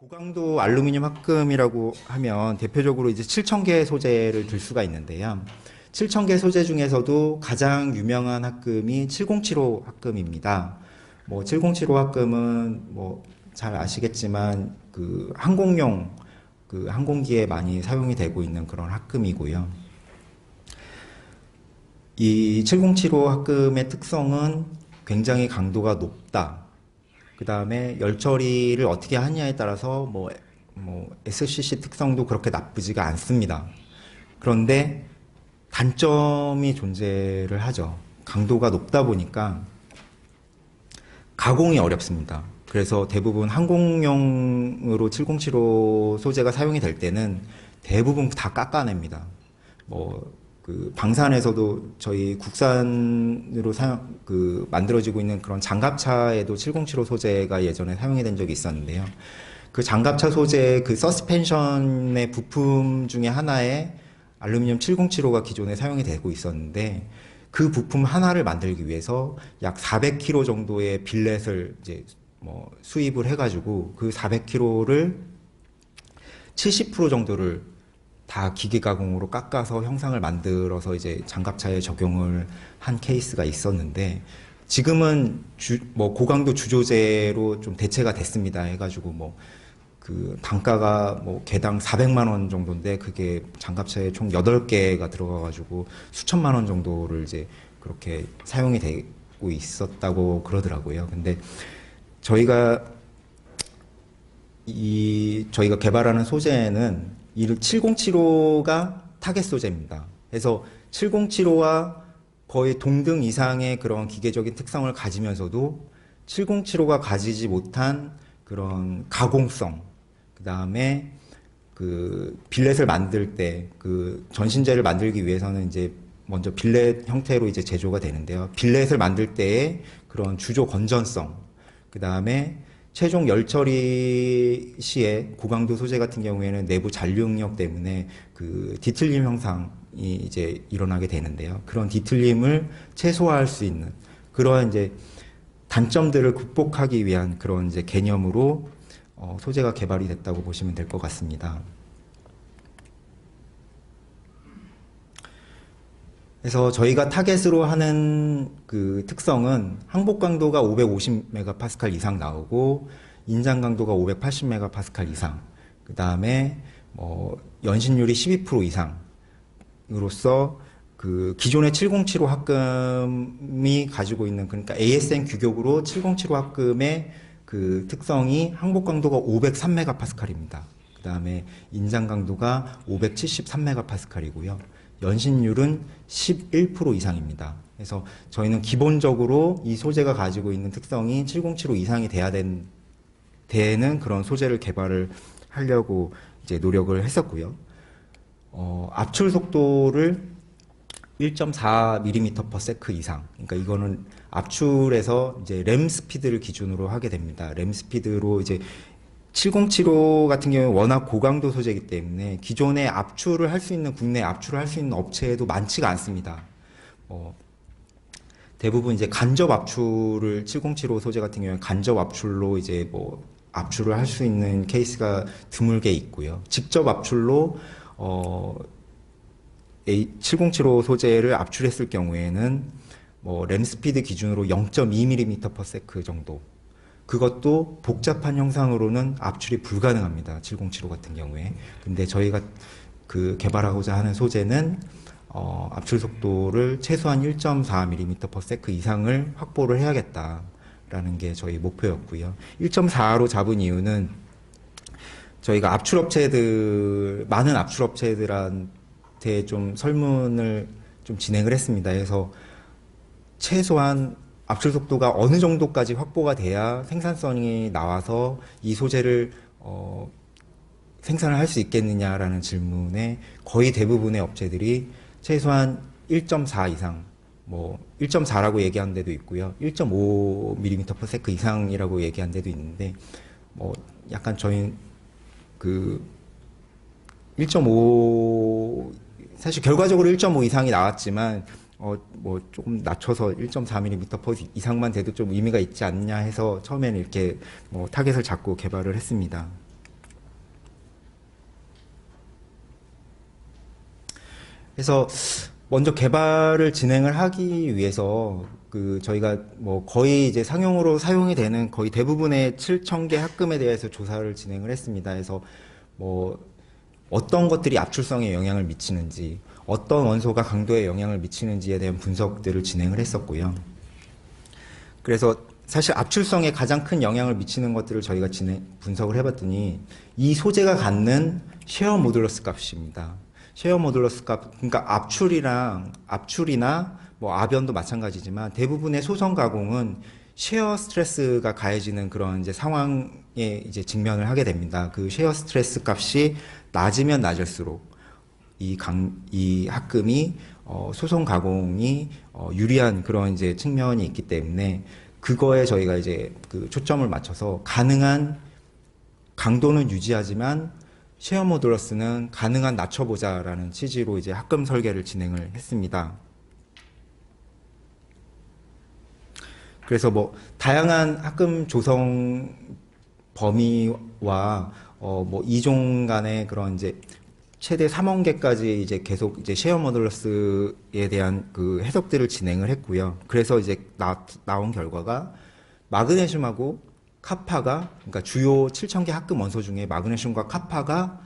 고강도 알루미늄 합금이라고 하면 대표적으로 이제 7,000개 소재를 들 수가 있는데요. 7,000개 소재 중에서도 가장 유명한 합금이 7075 합금입니다. 7075 합금은 잘 아시겠지만 그 항공용 그 항공기에 많이 사용이 되고 있는 그런 합금이고요. 이 7075 합금의 특성은 굉장히 강도가 높다. 그 다음에 열 처리를 어떻게 하냐에 따라서 SCC 특성도 그렇게 나쁘지가 않습니다. 그런데 단점이 존재를 하죠. 강도가 높다 보니까 가공이 어렵습니다. 그래서 대부분 항공용으로 7075 소재가 사용이 될 때는 대부분 다 깎아냅니다. 방산에서도 저희 국산으로 만들어지고 있는 그런 장갑차에도 7075 소재가 예전에 사용이 된 적이 있었는데요. 그 장갑차 소재 그 서스펜션의 부품 중에 하나에 알루미늄 7075가 기존에 사용이 되고 있었는데 그 부품 하나를 만들기 위해서 약 400kg 정도의 빌렛을 이제 수입을 해가지고 그 400kg를 70% 정도를 다 기계 가공으로 깎아서 형상을 만들어서 이제 장갑차에 적용을 한 케이스가 있었는데 지금은 고강도 주조제로 좀 대체가 됐습니다. 해가지고 그 단가가 개당 400만 원 정도인데 그게 장갑차에 총 8개가 들어가가지고 수천만 원 정도를 이제 그렇게 사용이 되고 있었다고 그러더라고요. 근데 저희가 개발하는 소재는 이 7075가 타겟 소재입니다. 그래서 7075와 거의 동등 이상의 그런 기계적인 특성을 가지면서도 7075가 가지지 못한 그런 가공성, 그 다음에 그 빌렛을 만들 때 그 전신재를 만들기 위해서는 이제 먼저 빌렛 형태로 이제 제조가 되는데요. 빌렛을 만들 때의 그런 주조 건전성, 그 다음에 최종 열 처리 시에 고강도 소재 같은 경우에는 내부 잔류응력 때문에 그 뒤틀림 현상이 이제 일어나게 되는데요. 그런 뒤틀림을 최소화할 수 있는 그러한 이제 단점들을 극복하기 위한 그런 이제 개념으로 소재가 개발이 됐다고 보시면 될 것 같습니다. 그래서 저희가 타겟으로 하는 그 특성은 항복 강도가 550MPa 이상 나오고 인장 강도가 580MPa 이상, 그 다음에 연신율이 12% 이상으로서 그 기존의 7075 합금이 가지고 있는 그러니까 ASN 규격으로 7075 합금의 그 특성이 항복 강도가 503MPa입니다. 그 다음에 인장 강도가 573MPa이고요. 연신율은 11% 이상입니다. 그래서 저희는 기본적으로 이 소재가 가지고 있는 특성이 7075 이상이 되는 그런 소재를 개발을 하려고 이제 노력을 했었고요. 압출 속도를 1.4mm/s 이상. 그러니까 이거는 압출에서 이제 램 스피드를 기준으로 하게 됩니다. 램 스피드로 이제 7075 같은 경우에 워낙 고강도 소재이기 때문에 기존에 압출을 할 수 있는 국내 압출을 할 수 있는 업체도 많지가 않습니다. 대부분 이제 간접 압출을 7075 소재 같은 경우에 간접 압출로 이제 압출을 할 수 있는 케이스가 드물게 있고요. 직접 압출로 7075 소재를 압출했을 경우에는 램 스피드 기준으로 0.2mm/s 정도. 그것도 복잡한 형상으로는 압출이 불가능합니다. 7075 같은 경우에. 근데 저희가 그 개발하고자 하는 소재는 압출 속도를 최소한 1.4mm/s 이상을 확보를 해야겠다라는 게 저희 목표였고요. 1.4로 잡은 이유는 저희가 많은 압출업체들한테 좀 설문을 좀 진행을 했습니다. 그래서 최소한 압출 속도가 어느 정도까지 확보가 돼야 생산성이 나와서 이 소재를 생산을 할 수 있겠느냐라는 질문에 거의 대부분의 업체들이 최소한 1.4 이상, 1.4라고 얘기하는 데도 있고요. 1.5mm/s 이상이라고 얘기하는 데도 있는데, 약간 저희 그 1.5, 사실 결과적으로 1.5 이상이 나왔지만 조금 낮춰서 1.4mm/s 이상만 돼도 좀 의미가 있지 않냐 해서 처음에는 이렇게 타겟을 잡고 개발을 했습니다. 해서 먼저 개발을 진행을 하기 위해서 저희가 뭐 거의 이제 상용으로 사용이 되는 거의 대부분의 7,000개 합금에 대해서 조사를 진행을 했습니다. 그래서 뭐 어떤 것들이 압출성에 영향을 미치는지, 어떤 원소가 강도에 영향을 미치는지에 대한 분석들을 진행을 했었고요. 그래서 사실 압출성에 가장 큰 영향을 미치는 것들을 저희가 분석을 해봤더니 이 소재가 갖는 쉐어 모듈러스 값입니다. 쉐어 모듈러스 값, 그러니까 압출이나 뭐 아변도 마찬가지지만 대부분의 소성 가공은 쉐어 스트레스가 가해지는 그런 이제 상황에 이제 직면을 하게 됩니다. 그 쉐어 스트레스 값이 낮으면 낮을수록 이 합금이 소송 가공이 유리한 그런 이제 측면이 있기 때문에 그거에 저희가 이제 그 초점을 맞춰서 가능한 강도는 유지하지만 쉐어 모듈러스는 가능한 낮춰보자라는 취지로 이제 합금 설계를 진행을 했습니다. 그래서 뭐 다양한 합금 조성 범위와 뭐 이종 간의 그런 이제 최대 3원 개까지 이제 계속 이제 쉐어 모듈러스에 대한 그 해석들을 진행을 했고요. 그래서 이제 나온 결과가 마그네슘하고 카파가, 그러니까 주요 7,000개 합금 원소 중에 마그네슘과 카파가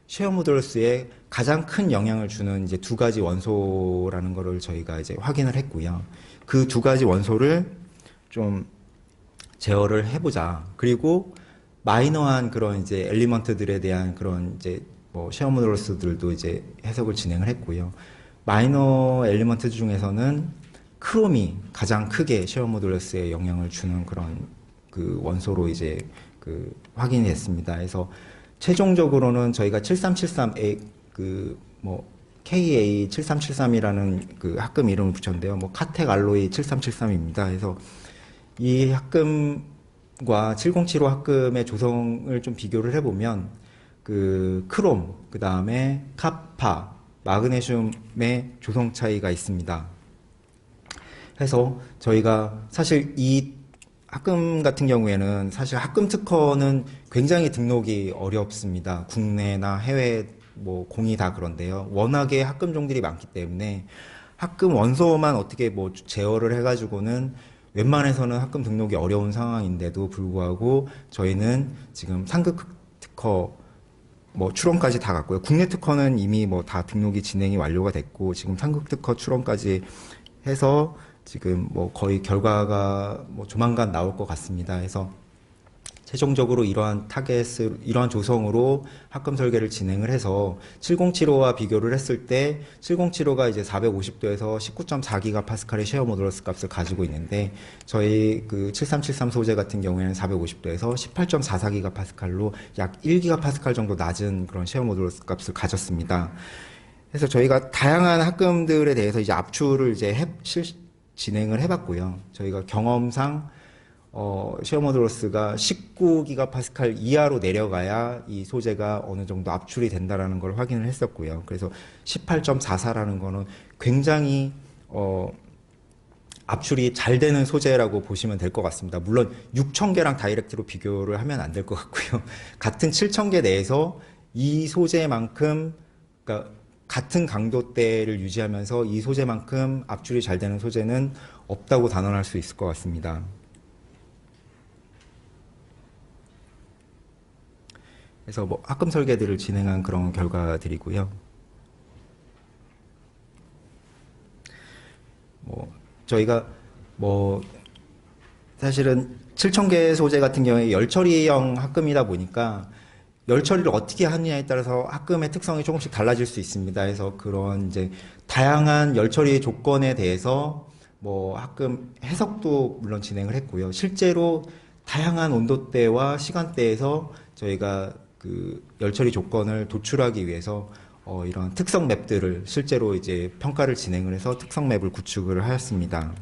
쉐어 모듈러스에 가장 큰 영향을 주는 이제 두 가지 원소라는 거를 저희가 이제 확인을 했고요. 그 두 가지 원소를 좀 제어를 해보자. 그리고 마이너한 그런 이제 엘리먼트들에 대한 그런 이제 뭐 쉐어 모듈러스들도 이제 해석을 진행을 했고요. 마이너 엘리먼트 중에서는 크롬이 가장 크게 쉐어 모듈러스에 영향을 주는 그런 그 원소로 이제 그 확인이 됐습니다. 그래서 최종적으로는 저희가 7373A 그 뭐 KA7373이라는 그 합금 이름을 붙였는데요. 뭐 카텍 알로이 7373입니다. 그래서 이 합금과 7075 합금의 조성을 좀 비교를 해보면 그 크롬, 그 다음에 카파, 마그네슘의 조성 차이가 있습니다. 해서 저희가 사실 이 합금 같은 경우에는 사실 합금 특허는 굉장히 등록이 어렵습니다. 국내나 해외 뭐 공이 다 그런데요. 워낙에 합금 종들이 많기 때문에 합금 원소만 어떻게 뭐 제어를 해가지고는 웬만해서는 합금 등록이 어려운 상황인데도 불구하고 저희는 지금 상급 특허 뭐 출원까지 다 갔고요. 국내 특허는 이미 뭐 다 등록이 진행이 완료가 됐고 지금 상급 특허 출원까지 해서 지금 뭐 거의 결과가 뭐 조만간 나올 것 같습니다. 해서 최종적으로 이러한 이러한 조성으로 합금 설계를 진행을 해서 7075와 비교를 했을 때 7075가 이제 450도에서 19.4GPa의 쉐어 모듈러스 값을 가지고 있는데 저희 그 7373 소재 같은 경우에는 450도에서 18.44GPa로 약 1GPa 정도 낮은 그런 쉐어 모듈러스 값을 가졌습니다. 그래서 저희가 다양한 합금들에 대해서 이제 압출을 이제 진행을 해봤고요. 저희가 경험상 쉐어 모듈러스가 19GPa 이하로 내려가야 이 소재가 어느 정도 압출이 된다라는 걸 확인을 했었고요. 그래서 18.44라는 거는 굉장히 압출이 잘 되는 소재라고 보시면 될 것 같습니다. 물론 6,000개랑 다이렉트로 비교를 하면 안 될 것 같고요. 같은 7,000개 내에서 이 소재만큼, 그러니까 같은 강도대를 유지하면서 이 소재만큼 압출이 잘 되는 소재는 없다고 단언할 수 있을 것 같습니다. 그래서 뭐 합금 설계들을 진행한 그런 결과들이고요. 뭐 저희가 뭐 사실은 7,000개 소재 같은 경우에 열처리형 합금이다 보니까 열 처리를 어떻게 하느냐에 따라서 합금의 특성이 조금씩 달라질 수 있습니다. 그래서 그런 이제 다양한 열 처리 조건에 대해서 뭐 합금 해석도 물론 진행을 했고요. 실제로 다양한 온도대와 시간대에서 저희가 그 열 처리 조건을 도출하기 위해서 이런 특성 맵들을 실제로 이제 평가를 진행을 해서 특성 맵을 구축을 하였습니다.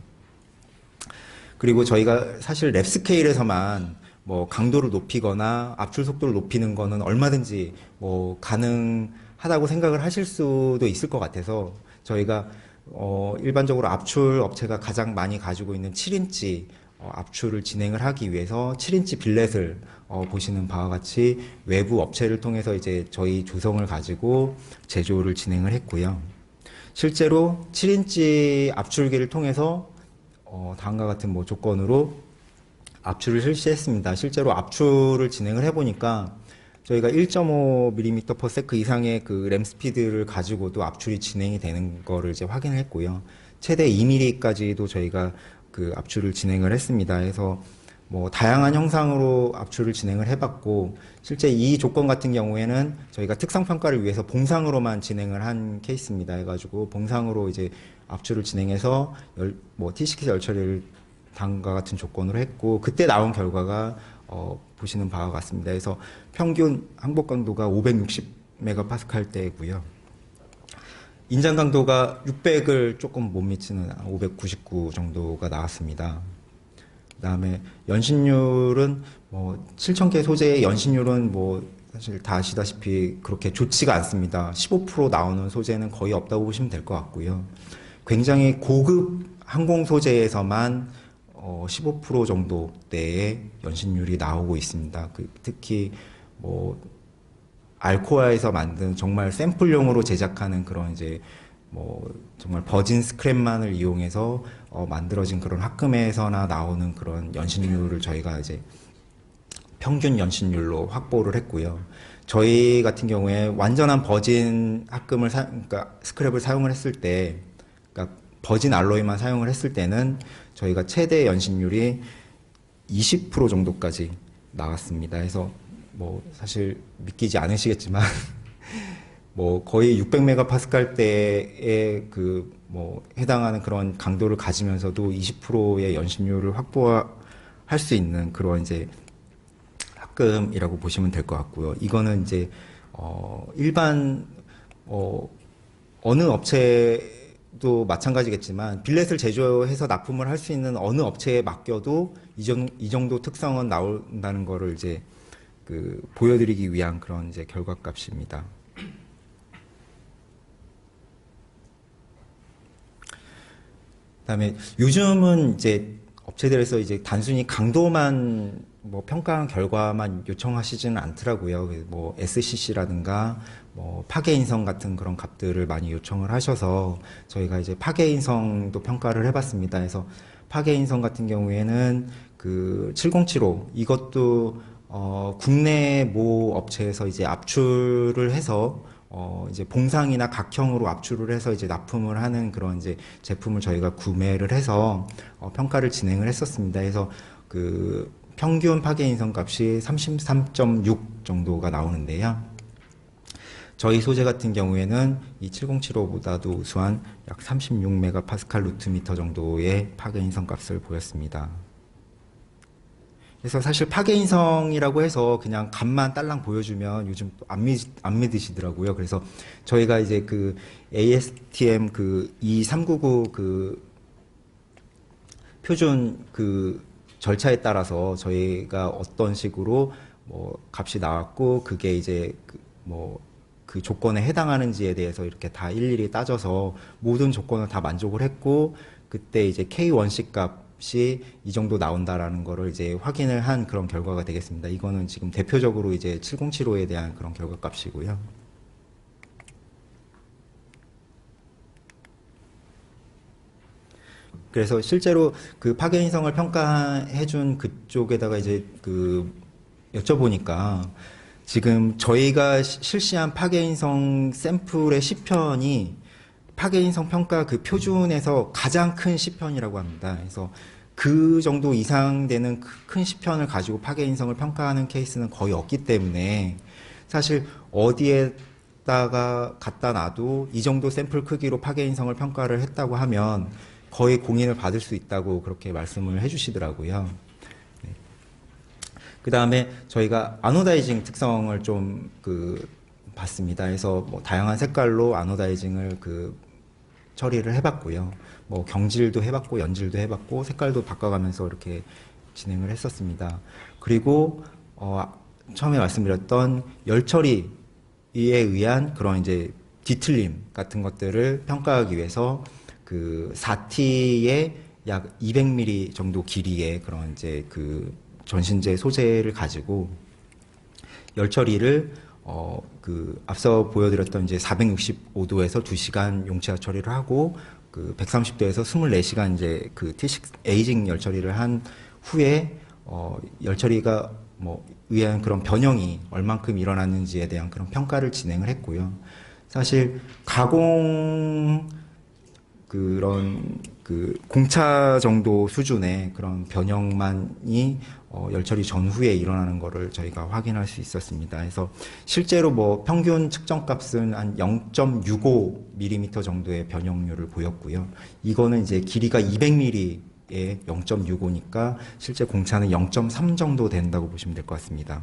그리고 저희가 사실 랩 스케일에서만 뭐 강도를 높이거나 압출 속도를 높이는 거는 얼마든지 뭐 가능하다고 생각을 하실 수도 있을 것 같아서 저희가 일반적으로 압출 업체가 가장 많이 가지고 있는 7인치 압출을 진행을 하기 위해서 7인치 빌렛을 보시는 바와 같이 외부 업체를 통해서 이제 저희 조성을 가지고 제조를 진행을 했고요. 실제로 7인치 압출기를 통해서 다음과 같은 뭐 조건으로 압출을 실시했습니다. 실제로 압출을 진행을 해보니까 저희가 1.5mm/s 이상의 그 램 스피드를 가지고도 압출이 진행이 되는 거를 이제 확인을 했고요. 최대 2mm까지도 저희가 그 압출을 진행을 했습니다. 그래서 뭐 다양한 형상으로 압출을 진행을 해봤고, 실제 이 조건 같은 경우에는 저희가 특성 평가를 위해서 봉상으로만 진행을 한 케이스입니다. 해가지고 봉상으로 이제 압출을 진행해서 T6 열 처리를 다음과 같은 조건으로 했고, 그때 나온 결과가 보시는 바와 같습니다. 그래서 평균 항복 강도가 560MPa대고요. 인장 강도가 600을 조금 못 미치는 599 정도가 나왔습니다. 그 다음에 연신율은 뭐 7,000개 소재의 연신율은 뭐 사실 다 아시다시피 그렇게 좋지가 않습니다. 15% 나오는 소재는 거의 없다고 보시면 될 것 같고요. 굉장히 고급 항공 소재에서만 15% 정도대의 연신율이 나오고 있습니다. 특히 뭐 알코아에서 만든 정말 샘플용으로 제작하는 그런 이제 뭐 정말 버진 스크랩만을 이용해서 만들어진 그런 합금에서나 나오는 그런 연신율을 저희가 이제 평균 연신율로 확보를 했고요. 저희 같은 경우에 완전한 버진 합금을 그러니까 스크랩을 사용을 했을 때, 그러니까 버진 알로이만 사용을 했을 때는 저희가 최대 연신율이 20% 정도까지 나왔습니다. 그래서 뭐 사실 믿기지 않으시겠지만 뭐 거의 600MPa대에 그 뭐 해당하는 그런 강도를 가지면서도 20%의 연신율을 확보할 수 있는 그런 이제 합금이라고 보시면 될 것 같고요. 이거는 이제 일반 어느 업체도 마찬가지겠지만 빌렛을 제조해서 납품을 할 수 있는 어느 업체에 맡겨도 이 정도 특성은 나온다는 거를 이제 그 보여드리기 위한 그런 이제 결과값입니다. 그다음에 요즘은 이제 업체들에서 이제 단순히 강도만 뭐 평가한 결과만 요청하시지는 않더라고요. 뭐 SCC라든가 뭐 파괴인성 같은 그런 값들을 많이 요청을 하셔서 저희가 이제 파괴인성도 평가를 해봤습니다. 그래서 파괴인성 같은 경우에는 그 7075 이것도 국내 모 업체에서 이제 압출을 해서 이제 봉상이나 각형으로 압출을 해서 이제 납품을 하는 그런 이제 제품을 저희가 구매를 해서 평가를 진행을 했었습니다. 그래서 그 평균 파괴 인성 값이 33.6 정도가 나오는데요. 저희 소재 같은 경우에는 이 7075보다도 우수한 약 36MPa 루트미터 정도의 파괴 인성 값을 보였습니다. 그래서 사실 파괴인성이라고 해서 그냥 값만 딸랑 보여주면 요즘 또 안 믿으시더라고요. 그래서 저희가 이제 그 ASTM 그 2399 그 표준 그 절차에 따라서 저희가 어떤 식으로 뭐 값이 나왔고 그게 이제 그 조건에 해당하는지에 대해서 이렇게 다 일일이 따져서 모든 조건을 다 만족을 했고, 그때 이제 K1C 값이 이 정도 나온다라는 거를 이제 확인을 한 그런 결과가 되겠습니다. 이거는 지금 대표적으로 이제 7075에 대한 그런 결과 값이고요. 그래서 실제로 그 파괴 인성을 평가해준 그쪽에다가 이제 그 여쭤보니까 지금 저희가 실시한 파괴 인성 샘플의 시편이 파괴 인성 평가 그 표준에서 가장 큰 시편이라고 합니다. 그래서 그 정도 이상 되는 큰 시편을 가지고 파괴 인성을 평가하는 케이스는 거의 없기 때문에 사실 어디에다가 갖다 놔도 이 정도 샘플 크기로 파괴 인성을 평가를 했다고 하면 거의 공인을 받을 수 있다고 그렇게 말씀을 해주시더라고요. 네. 그 다음에 저희가 아노다이징 특성을 좀 봤습니다. 그래서 뭐 다양한 색깔로 아노다이징을 처리를 해봤고요. 뭐 경질도 해봤고 연질도 해봤고 색깔도 바꿔가면서 이렇게 진행을 했었습니다. 그리고 처음에 말씀드렸던 열 처리에 의한 그런 이제 뒤틀림 같은 것들을 평가하기 위해서 그 4T의 약 200mm 정도 길이의 그런 이제 그 전신제 소재를 가지고 열 처리를 앞서 보여드렸던 이제 465도에서 2시간 용치화 처리를 하고, 130도에서 24시간 이제 T6 에이징 열 처리를 한 후에, 열 처리가 의한 그런 변형이 얼만큼 일어났는지에 대한 그런 평가를 진행을 했고요. 사실, 공차 정도 수준의 그런 변형만이 열 처리 전후에 일어나는 것을 저희가 확인할 수 있었습니다. 그래서 실제로 평균 측정 값은 한 0.65mm 정도의 변형률을 보였고요. 이거는 이제 길이가 200mm에 0.65니까 실제 공차는 0.3 정도 된다고 보시면 될 것 같습니다.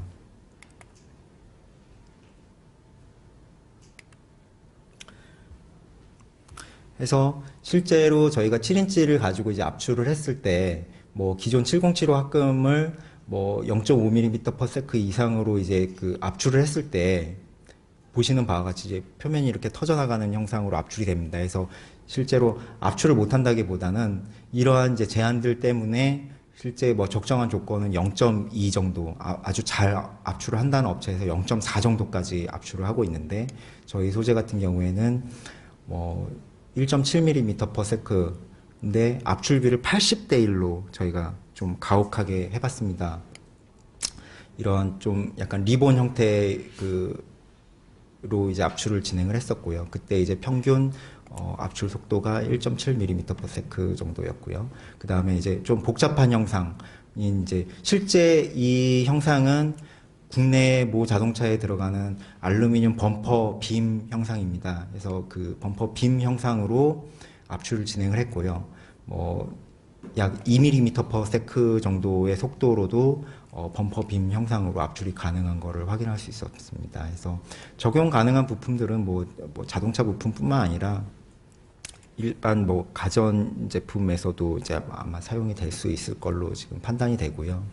그래서 실제로 저희가 7인치를 가지고 이제 압출을 했을 때, 기존 7075 합금을 0.5mm/s 이상으로 이제 압출을 했을 때, 보시는 바와 같이 이제 표면이 이렇게 터져나가는 형상으로 압출이 됩니다. 그래서 실제로 압출을 못한다기보다는 이러한 이제 제한들 때문에 실제 적정한 조건은 0.2 정도, 아주 잘 압출을 한다는 업체에서 0.4 정도까지 압출을 하고 있는데, 저희 소재 같은 경우에는 1.7mm/s인데 압출비를 80대 1로 저희가 좀 가혹하게 해봤습니다. 이런 좀 약간 리본 형태로 이제 압출을 진행을 했었고요. 그때 이제 평균 압출 속도가 1.7mm/s 정도였고요. 그 다음에 이제 좀 복잡한 형상인 이제 실제 이 형상은 국내 모 자동차에 들어가는 알루미늄 범퍼 빔 형상입니다. 그래서 범퍼 빔 형상으로 압출을 진행을 했고요. 약 2mm/s 정도의 속도로도 범퍼 빔 형상으로 압출이 가능한 것을 확인할 수 있었습니다. 그래서 적용 가능한 부품들은 자동차 부품뿐만 아니라 일반 가전 제품에서도 이제 아마 사용이 될 수 있을 걸로 지금 판단이 되고요.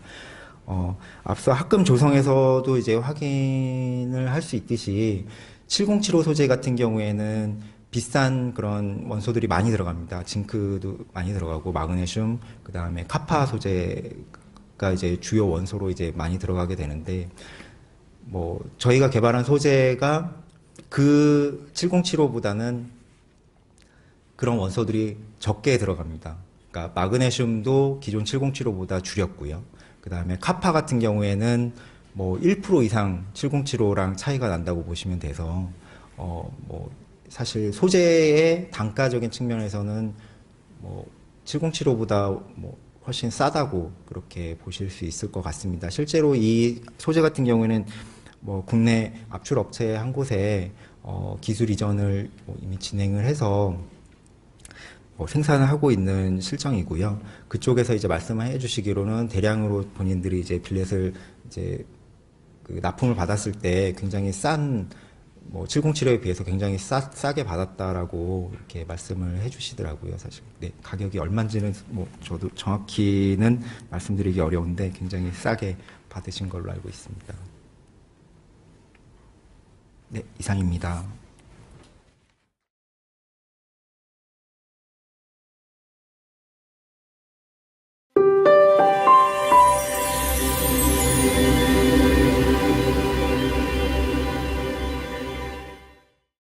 앞서 합금 조성에서도 이제 확인을 할 수 있듯이 7075 소재 같은 경우에는 비싼 그런 원소들이 많이 들어갑니다. 징크도 많이 들어가고 마그네슘, 그 다음에 카파 소재가 이제 주요 원소로 이제 많이 들어가게 되는데, 저희가 개발한 소재가 7075보다는 그런 원소들이 적게 들어갑니다. 그러니까 마그네슘도 기존 7075보다 줄였고요. 그 다음에 카파 같은 경우에는 1% 이상 7075랑 차이가 난다고 보시면 돼서, 사실 소재의 단가적인 측면에서는 7075보다 훨씬 싸다고 그렇게 보실 수 있을 것 같습니다. 실제로 이 소재 같은 경우에는 국내 압출 업체 한 곳에 기술 이전을 이미 진행을 해서 생산을 하고 있는 실정이고요. 그쪽에서 이제 말씀해 주시기로는 대량으로 본인들이 이제 빌렛을 이제 납품을 받았을 때 굉장히 싼 707호에 비해서 굉장히 싸게 받았다라고 이렇게 말씀을 해 주시더라고요. 사실 네, 가격이 얼마인지는 저도 정확히는 말씀드리기 어려운데 굉장히 싸게 받으신 걸로 알고 있습니다. 네, 이상입니다.